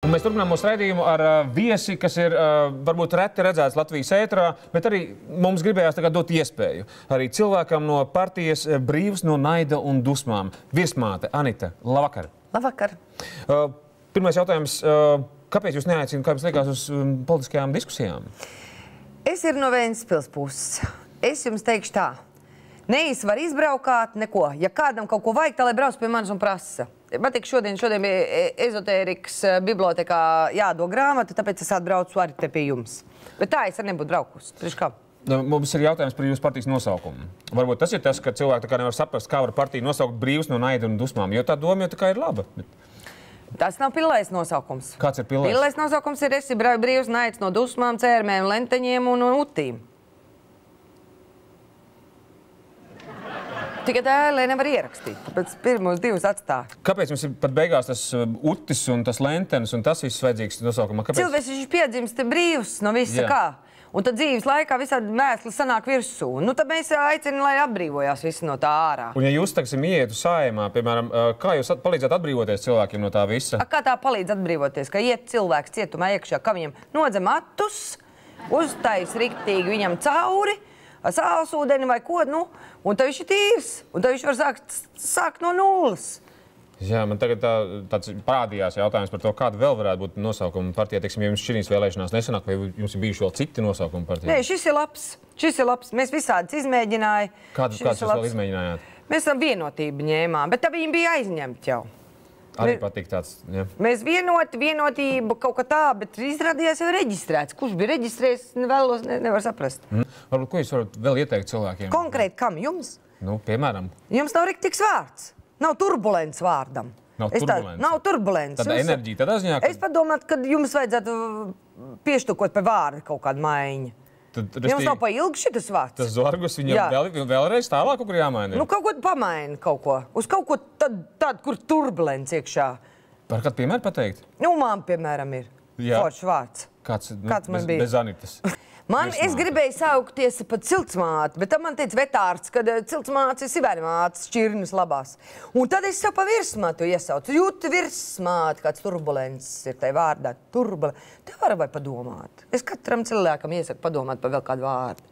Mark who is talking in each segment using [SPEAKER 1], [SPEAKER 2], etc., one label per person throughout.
[SPEAKER 1] Un mēs turpinām mūsu raidījumu ar viesi, kas ir varbūt reti redzēts Latvijas ēterā, bet arī mums gribējās tagad dot iespēju arī cilvēkam no partijas Brīvs no naida un dusmām. Viesmāte Anita, labvakar.
[SPEAKER 2] Labvakar.
[SPEAKER 1] Pirmais jautājums, kāpēc jūs neaicināt, kā jums liekas, uz politiskajām diskusijām?
[SPEAKER 2] Es ir no Ventspils puses. Es jums teikšu tā. Neīs var izbraukāt neko. Ja kādam kaut ko vajag, tā lai brauc pie manis un prasa. Man tik šodien bija ezotērikas bibliotekā jādod grāmata, tāpēc es atbraucu arī te pie jums. Bet tā es arī nebūtu braukusi. Priekš kā?
[SPEAKER 1] Mums ir jautājums par jūsu partijas nosaukumu. Varbūt tas ir tas, ka cilvēki tā kā nevar saprast, kā var partiju nosaukt Brīvs no naida un dusmām, jo tā doma jau tā kā ir laba.
[SPEAKER 2] Tas nav pillais nosaukums.
[SPEAKER 1] Kāds ir pillais?
[SPEAKER 2] Pillais nosaukums ir esi brīvs naids no dusmām, cērmēm, lenteņiem un utīm. Tikai dēlē nevar ierakstīt, tāpēc pirmos divus atstāju.
[SPEAKER 1] Kāpēc jums ir pat beigās tas utis un tas lentenis un tas viss vajadzīgs nosaukumā?
[SPEAKER 2] Cilvēks viņš piedzimst brīvs no visa kā. Un tad dzīves laikā visādi mēsli sanāk virsū. Nu, tad mēs aicinām, lai atbrīvojās visi no tā ārā. Un
[SPEAKER 1] ja jūs, teiksim, ietu Saeimā, piemēram, kā jūs palīdzat atbrīvoties cilvēkiem no tā visa?
[SPEAKER 2] Kā tā palīdz atbrīvoties? Ka iet cilvēks cietumā iekšā, ka viņam nodzem atus, uztais riktīgi viņam cauri, sālsūdeni vai ko, nu, un tad viņš ir tīrs, un tad viņš var sākt no nulles.
[SPEAKER 1] Jā, man tagad tāds parādījās jautājums par to, kāda vēl varētu būt nosaukuma partija. Teiksim, ja jums šīs vēlēšanās nesanāk, vai jums ir bijuši vēl citi nosaukuma partija?
[SPEAKER 2] Nē, šis ir labs. Šis ir labs. Mēs visādas izmēģināja.
[SPEAKER 1] Kādas jūs vēl izmēģinājāt?
[SPEAKER 2] Mēs tam vienotību ņēmām, bet tā viņi bija aizņemti jau.
[SPEAKER 1] Arī patīk tāds, jā.
[SPEAKER 2] Mēs vienotību kaut kā tā, bet izrādījās jau reģistrēts. Kurš bija reģistrēts, vēlos, nevar saprast.
[SPEAKER 1] Varbūt, ko jūs varat vēl ieteikt cilvēkiem?
[SPEAKER 2] Konkrēti kam? Jums?
[SPEAKER 1] Nu, piemēram.
[SPEAKER 2] Jums nav riktīgs vārds. Nav turbulents vārdam.
[SPEAKER 1] Nav turbulents?
[SPEAKER 2] Nav turbulents.
[SPEAKER 1] Tāda enerģija tādā ziņā, ka...
[SPEAKER 2] Es padomātu, ka jums vajadzētu pieštukot pie vārda kaut kādu maiņu. Jums nav pa ilgi šitas vārds.
[SPEAKER 1] Tas zorgus viņam vēlreiz tālāk kaut kur jāmaina?
[SPEAKER 2] Nu, kaut ko pamaina kaut ko. Uz kaut ko tādu, kur turbulents iekšā.
[SPEAKER 1] Par kādu piemēru pateikt?
[SPEAKER 2] Nu, man, piemēram, ir foršs vārds.
[SPEAKER 1] Kāds
[SPEAKER 2] man bija?
[SPEAKER 1] Bez Anitas.
[SPEAKER 2] Es gribēju saukties pat ciltsmāti, bet tam man teica vetārsts, ka ciltsmāts ir sivērmāts šķirnes labās. Un tad es sev pa virsmātu iesaucu. Jūti virsmāti, kāds turbulents ir tai vārdā. Te var vai padomāt. Es katram cilvēkam iesaku padomāt par vēl kādu vārdu.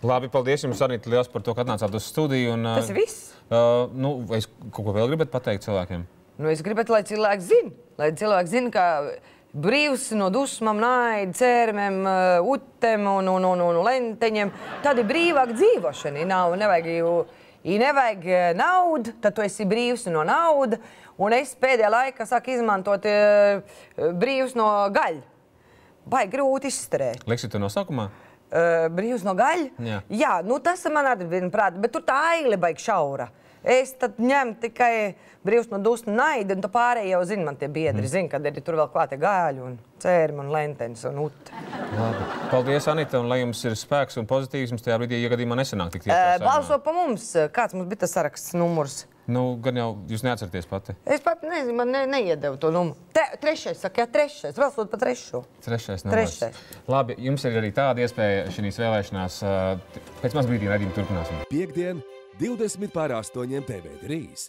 [SPEAKER 1] Labi, paldies jums, Anita, liels par to, ka atnācāt uz studiju.
[SPEAKER 2] Tas ir viss?
[SPEAKER 1] Nu, es kaut ko vēl gribētu pateikt cilvēkiem?
[SPEAKER 2] Nu, es gribētu, lai cilvēki zina. Lai cilvēki zina, ka brīvs no dusmām, naida, cērmēm, utēm un lenteņiem. Tad ir brīvāk dzīvošana. Nevajag naudu, tad tu esi brīvs no nauda. Un es pēdējā laikā sāku izmantot brīvs no gaļa. Vai grūti izstarēt.
[SPEAKER 1] Liksit to nosaukumā?
[SPEAKER 2] Brīvs no gaļa? Jā, nu tas man arī viena prāta, bet tur tā aile baigi šaura. Es tad ņemu tikai brīvs no dusmu naida, un tā pārējie jau zina, man tie biedri zina, kad ir tur vēl klātie gaļi un cērmi un lentenis un uti.
[SPEAKER 1] Labi. Paldies, Anita, un lai jums ir spēks un pozitīvisms tajā brīdī, ja gadījumā nesanāk tik tiešām.
[SPEAKER 2] Balso pa mums. Kāds mums bija tas saraksts numurs?
[SPEAKER 1] Nu, gan jau jūs neatcerties pati.
[SPEAKER 2] Es pat nezinu, man neiedevu to numuru. Trešais, saka, jā, trešais. Balsot pa trešo.
[SPEAKER 1] Trešais. Labi, jums ir arī tāda iespēja šīs vēlēšanās. Pēc maz brīdī raidījumu turpināsim.
[SPEAKER 3] Piektdien, 20 pār 8 TV3.